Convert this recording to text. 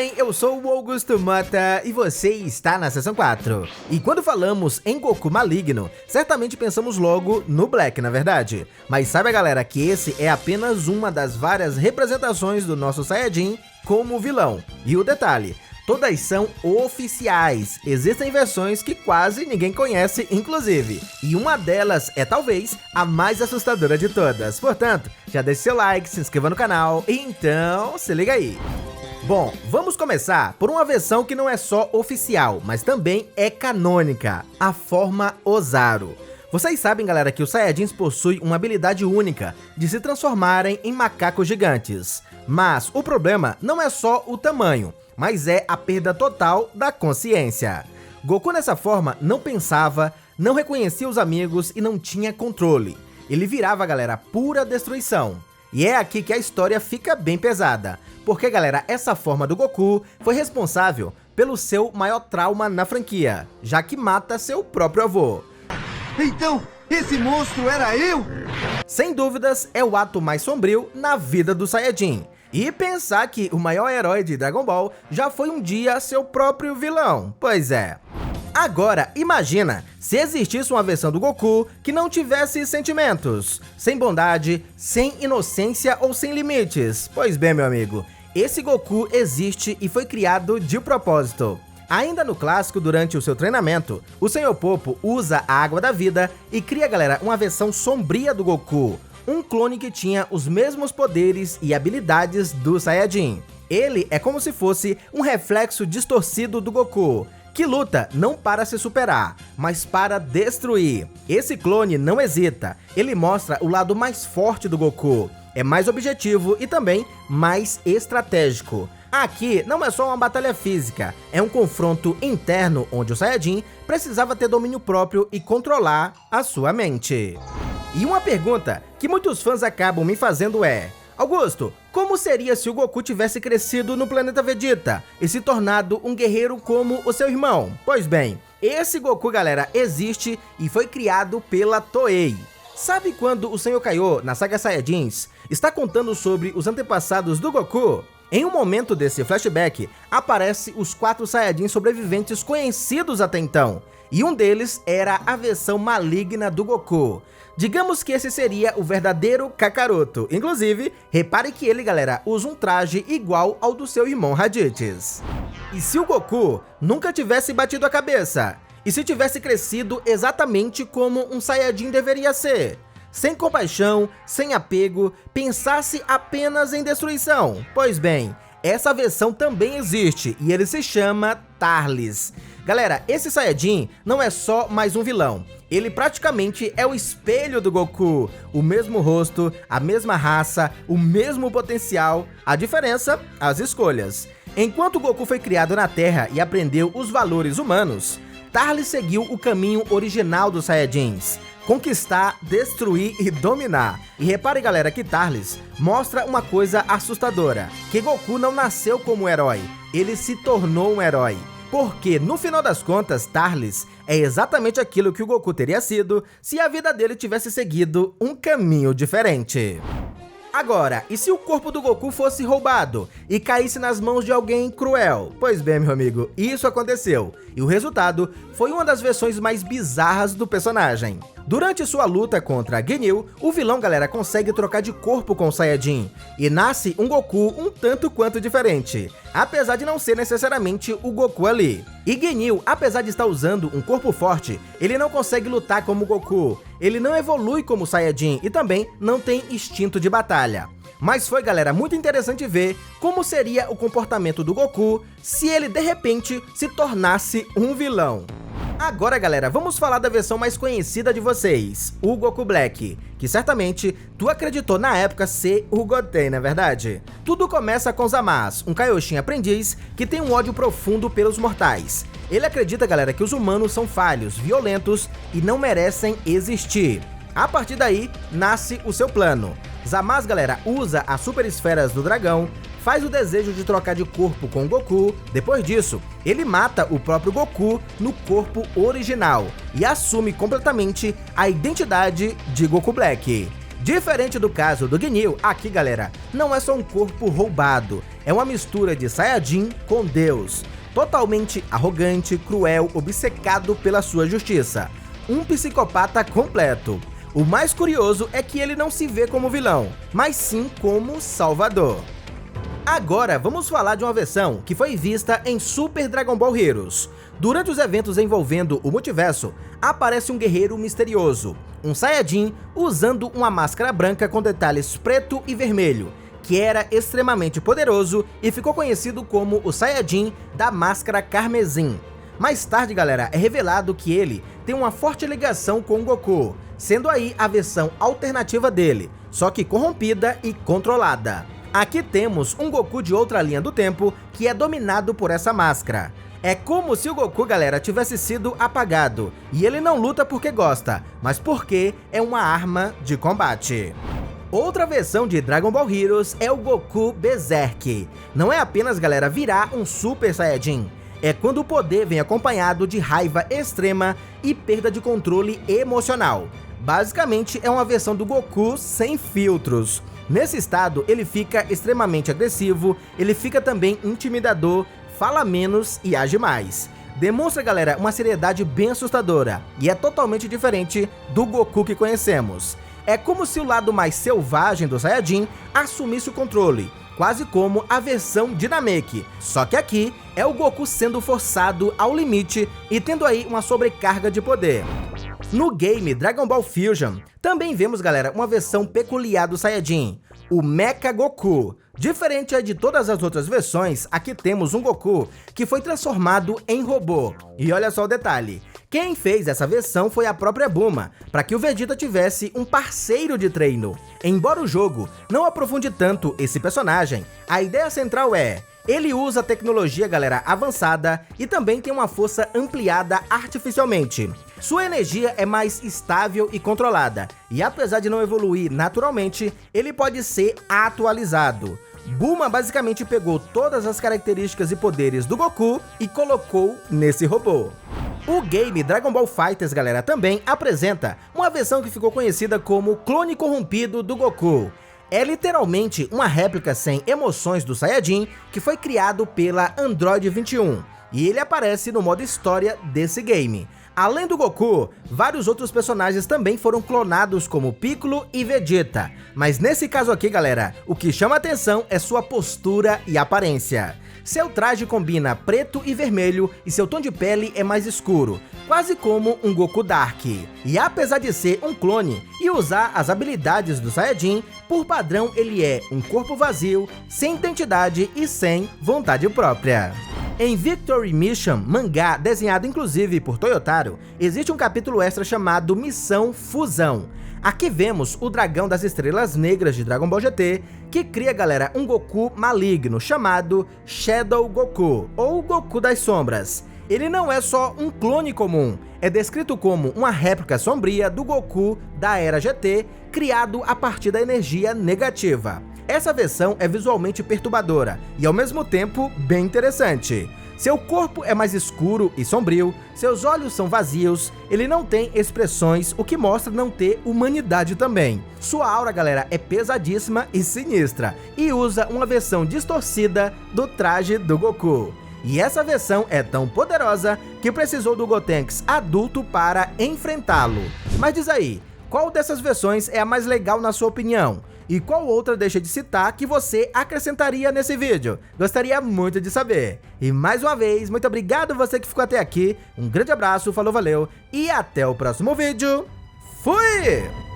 bem? Eu sou o Augusto Mota e você está na Seção 4. E quando falamos em Goku maligno, certamente pensamos logo no Black, na verdade. Mas sabe, galera, que esse é apenas uma das várias representações do nosso Saiyajin como vilão. E o detalhe, todas são oficiais. Existem versões que quase ninguém conhece, inclusive. E uma delas é talvez a mais assustadora de todas. Portanto, já deixe seu like, se inscreva no canal. Então, se liga aí. Bom, vamos começar por uma versão que não é só oficial, mas também é canônica, a forma Ozaru. Vocês sabem, galera, que os Saiyajins possuem uma habilidade única de se transformarem em macacos gigantes. Mas o problema não é só o tamanho, mas é a perda total da consciência. Goku nessa forma não pensava, não reconhecia os amigos e não tinha controle. Ele virava, galera, pura destruição. E é aqui que a história fica bem pesada, porque, galera, essa forma do Goku foi responsável pelo seu maior trauma na franquia, já que mata seu próprio avô. Então, esse monstro era eu? Sem dúvidas, é o ato mais sombrio na vida do Saiyajin. E pensar que o maior herói de Dragon Ball já foi um dia seu próprio vilão. Pois é. Agora, imagina se existisse uma versão do Goku que não tivesse sentimentos, sem bondade, sem inocência ou sem limites. Pois bem, meu amigo, esse Goku existe e foi criado de propósito. Ainda no clássico, durante o seu treinamento, o Senhor Popo usa a Água da Vida e cria, galera, uma versão sombria do Goku, um clone que tinha os mesmos poderes e habilidades do Saiyajin. Ele é como se fosse um reflexo distorcido do Goku, que luta não para se superar, mas para destruir. Esse clone não hesita, ele mostra o lado mais forte do Goku, é mais objetivo e também mais estratégico. Aqui não é só uma batalha física, é um confronto interno onde o Saiyajin precisava ter domínio próprio e controlar a sua mente. E uma pergunta que muitos fãs acabam me fazendo é: Augusto, como seria se o Goku tivesse crescido no planeta Vegeta e se tornado um guerreiro como o seu irmão? Pois bem, esse Goku, galera, existe e foi criado pela Toei. Sabe quando o Senhor Kaiô, na saga Saiyajins, está contando sobre os antepassados do Goku? Em um momento desse flashback, aparecem os 4 Saiyajins sobreviventes conhecidos até então, e um deles era a versão maligna do Goku. Digamos que esse seria o verdadeiro Kakaroto. Inclusive, repare que ele, galera, usa um traje igual ao do seu irmão Raditz. E se o Goku nunca tivesse batido a cabeça? E se tivesse crescido exatamente como um Saiyajin deveria ser? Sem compaixão, sem apego, pensasse apenas em destruição? Pois bem, essa versão também existe e ele se chama Tarlis. Galera, esse Saiyajin não é só mais um vilão, ele praticamente é o espelho do Goku, o mesmo rosto, a mesma raça, o mesmo potencial, a diferença, as escolhas. Enquanto o Goku foi criado na Terra e aprendeu os valores humanos, Tarlis seguiu o caminho original dos Saiyajins: conquistar, destruir e dominar. E repare, galera, que Tarlis mostra uma coisa assustadora, que Goku não nasceu como herói, ele se tornou um herói. Porque, no final das contas, Tarlis é exatamente aquilo que o Goku teria sido se a vida dele tivesse seguido um caminho diferente. Agora, e se o corpo do Goku fosse roubado e caísse nas mãos de alguém cruel? Pois bem, meu amigo, isso aconteceu, e o resultado foi uma das versões mais bizarras do personagem. Durante sua luta contra Ginyu, o vilão, galera, consegue trocar de corpo com o Saiyajin, e nasce um Goku um tanto quanto diferente, apesar de não ser necessariamente o Goku ali. E Ginyu, apesar de estar usando um corpo forte, ele não consegue lutar como o Goku, ele não evolui como Saiyajin e também não tem instinto de batalha. Mas foi, galera, muito interessante ver como seria o comportamento do Goku se ele de repente se tornasse um vilão. Agora, galera, vamos falar da versão mais conhecida de vocês, o Goku Black, que certamente tu acreditou na época ser o Goten, não é verdade? Tudo começa com Zamasu, um Kaioshin aprendiz que tem um ódio profundo pelos mortais. Ele acredita, galera, que os humanos são falhos, violentos e não merecem existir. A partir daí, nasce o seu plano. Zamasu, galera, usa as super esferas do dragão, faz o desejo de trocar de corpo com Goku. Depois disso, ele mata o próprio Goku no corpo original e assume completamente a identidade de Goku Black. Diferente do caso do Guinil, aqui galera, não é só um corpo roubado, é uma mistura de Saiyajin com Deus. Totalmente arrogante, cruel, obcecado pela sua justiça. Um psicopata completo. O mais curioso é que ele não se vê como vilão, mas sim como salvador. Agora vamos falar de uma versão que foi vista em Super Dragon Ball Heroes. Durante os eventos envolvendo o multiverso, aparece um guerreiro misterioso, um Saiyajin usando uma máscara branca com detalhes preto e vermelho, que era extremamente poderoso e ficou conhecido como o Saiyajin da Máscara Carmesim. Mais tarde, galera, é revelado que ele tem uma forte ligação com o Goku, sendo aí a versão alternativa dele, só que corrompida e controlada. Aqui temos um Goku de outra linha do tempo que é dominado por essa máscara. É como se o Goku, galera, tivesse sido apagado, e ele não luta porque gosta, mas porque é uma arma de combate. Outra versão de Dragon Ball Heroes é o Goku Berserk. Não é apenas, galera, virar um Super Saiyajin. É quando o poder vem acompanhado de raiva extrema e perda de controle emocional. Basicamente, é uma versão do Goku sem filtros. Nesse estado, ele fica extremamente agressivo, ele fica também intimidador, fala menos e age mais. Demonstra, galera, uma seriedade bem assustadora, e é totalmente diferente do Goku que conhecemos. É como se o lado mais selvagem do Saiyajin assumisse o controle, quase como a versão de Namek, só que aqui é o Goku sendo forçado ao limite e tendo aí uma sobrecarga de poder. No game Dragon Ball Fusion, também vemos, galera, uma versão peculiar do Saiyajin, o Mecha Goku. Diferente de todas as outras versões, aqui temos um Goku que foi transformado em robô. E olha só o detalhe, quem fez essa versão foi a própria Bulma, para que o Vegeta tivesse um parceiro de treino. Embora o jogo não aprofunde tanto esse personagem, a ideia central é: ele usa tecnologia, galera, avançada e também tem uma força ampliada artificialmente. Sua energia é mais estável e controlada, e apesar de não evoluir naturalmente, ele pode ser atualizado. Bulma basicamente pegou todas as características e poderes do Goku e colocou nesse robô. O game Dragon Ball FighterZ, galera, também apresenta uma versão que ficou conhecida como clone corrompido do Goku. É literalmente uma réplica sem emoções do Saiyajin que foi criado pela Android 21, e ele aparece no modo história desse game. Além do Goku, vários outros personagens também foram clonados como Piccolo e Vegeta, mas nesse caso aqui, galera, o que chama atenção é sua postura e aparência. Seu traje combina preto e vermelho e seu tom de pele é mais escuro, quase como um Goku Dark. E apesar de ser um clone e usar as habilidades do Saiyajin, por padrão ele é um corpo vazio, sem identidade e sem vontade própria. Em Victory Mission, mangá desenhado inclusive por Toyotaro, existe um capítulo extra chamado Missão Fusão. Aqui vemos o dragão das estrelas negras de Dragon Ball GT, que cria, galera, um Goku maligno chamado Shadow Goku, ou Goku das Sombras. Ele não é só um clone comum, é descrito como uma réplica sombria do Goku da Era GT, criado a partir da energia negativa. Essa versão é visualmente perturbadora e ao mesmo tempo bem interessante. Seu corpo é mais escuro e sombrio, seus olhos são vazios, ele não tem expressões, o que mostra não ter humanidade também. Sua aura, galera, é pesadíssima e sinistra, e usa uma versão distorcida do traje do Goku. E essa versão é tão poderosa que precisou do Gotenks adulto para enfrentá-lo. Mas diz aí, qual dessas versões é a mais legal na sua opinião? E qual outra deixa de citar que você acrescentaria nesse vídeo? Gostaria muito de saber. E mais uma vez, muito obrigado você que ficou até aqui. Um grande abraço, falou, valeu e até o próximo vídeo. Fui!